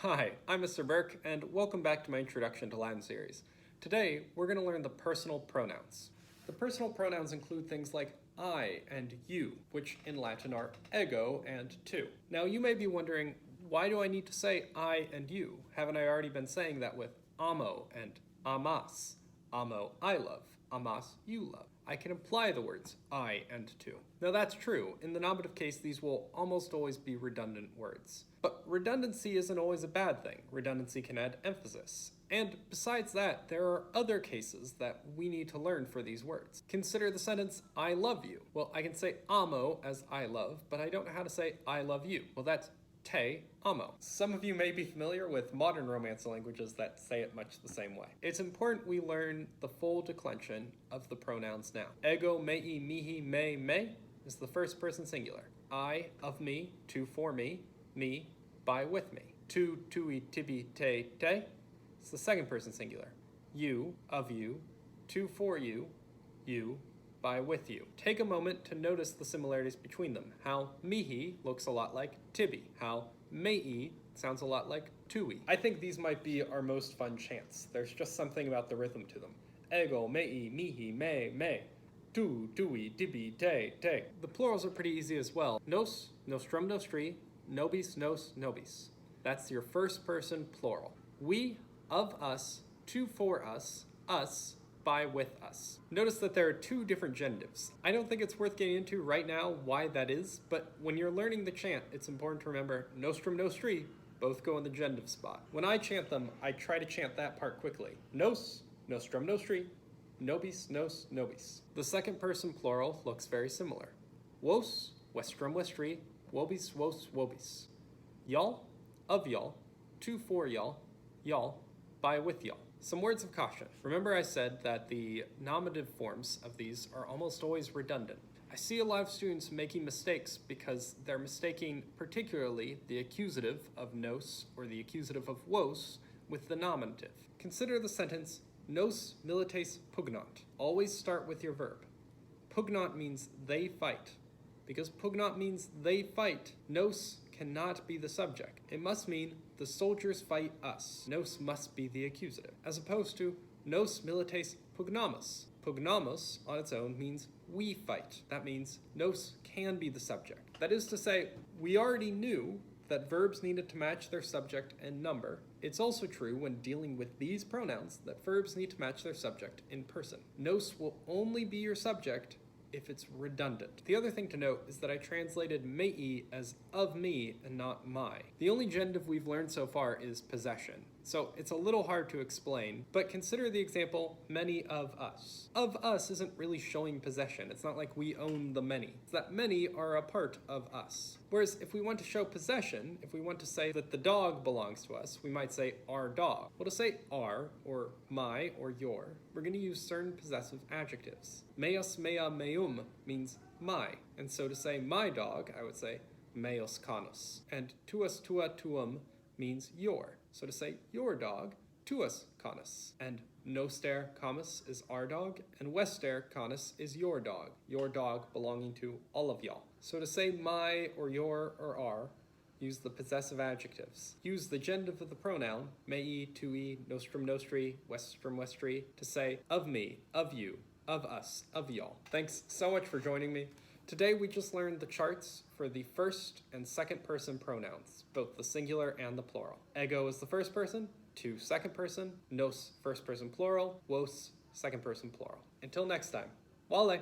Hi, I'm Mr. Burke, and welcome back to my Introduction to Latin series. Today, we're going to learn the personal pronouns. The personal pronouns include things like I and you, which in Latin are ego and tu. Now, you may be wondering, why do I need to say I and you? Haven't I already been saying that with amo and amas? Amo, I love. Amas, you love. I can imply the words I and tu. Now that's true. In the nominative case, these will almost always be redundant words. But redundancy isn't always a bad thing. Redundancy can add emphasis. And besides that, there are other cases that we need to learn for these words. Consider the sentence, I love you. Well, I can say amo as I love, but I don't know how to say I love you. Well, that's te amo. Some of you may be familiar with modern Romance languages that say it much the same way. It's important we learn the full declension of the pronouns now. Ego, mei, mihi, me is the first person singular. I, of me, tu, for me, by, with me. Tu, tui, tibi, te is the second person singular. You, of you, tu, for you, by, with you. Take a moment to notice the similarities between them. How mihi looks a lot like tibi. How mei sounds a lot like tui. I think these might be our most fun chants. There's just something about the rhythm to them. Ego, mei, mihi, me. Tu, tui, tibi, te. The plurals are pretty easy as well. Nos, nostrum, nostri, nobis, nos, nobis. That's your first person plural. We, of us, tu, for us, by, with us. Notice that there are two different genitives. I don't think it's worth getting into right now why that is, but when you're learning the chant, it's important to remember nostrum, nostri, both go in the genitive spot. When I chant them, I try to chant that part quickly. Nos, nostrum, nostri, nobis, nos, nobis. The second person plural looks very similar. Vos, vestrum, vestri, vobis, vos, vobis. Y'all, of y'all, tu, for y'all, by, with y'all. Some words of caution. Remember I said that the nominative forms of these are almost always redundant. I see a lot of students making mistakes because they're mistaking particularly the accusative of nos or the accusative of vos with the nominative. Consider the sentence, nos milites pugnant. Always start with your verb. Pugnant means they fight. Because pugnant means they fight, nos cannot be the subject. It must mean the soldiers fight us. Nos must be the accusative. As opposed to nos milites pugnamus. Pugnamus on its own means we fight. That means nos can be the subject. That is to say, we already knew that verbs needed to match their subject and number. It's also true when dealing with these pronouns that verbs need to match their subject in person. Nos will only be your subject if it's redundant. The other thing to note is that I translated mei as of me and not my. The only genitive we've learned so far is possession, so it's a little hard to explain, but consider the example, many of us. Of us isn't really showing possession. It's not like we own the many. It's that many are a part of us. Whereas if we want to show possession, if we want to say that the dog belongs to us, we might say our dog. Well, to say our, or my, or your, we're going to use certain possessive adjectives. Meos, mea, meum means my, and so to say my dog, I would say meos canis. And tuus, tua, tuum means your. So to say your dog, tuus canis. And noster canis is our dog, and wester canis is your dog belonging to all of y'all. So to say my or your or our, use the possessive adjectives. Use the genitive of the pronoun, mei, tui, nostrum, nostri, vestrum, vestri, to say of me, of you, of us, of y'all. Thanks so much for joining me. Today we just learned the charts for the first and second person pronouns, both the singular and the plural. Ego is the first person, tu second person, nos first person plural, vos second person plural. Until next time, wale!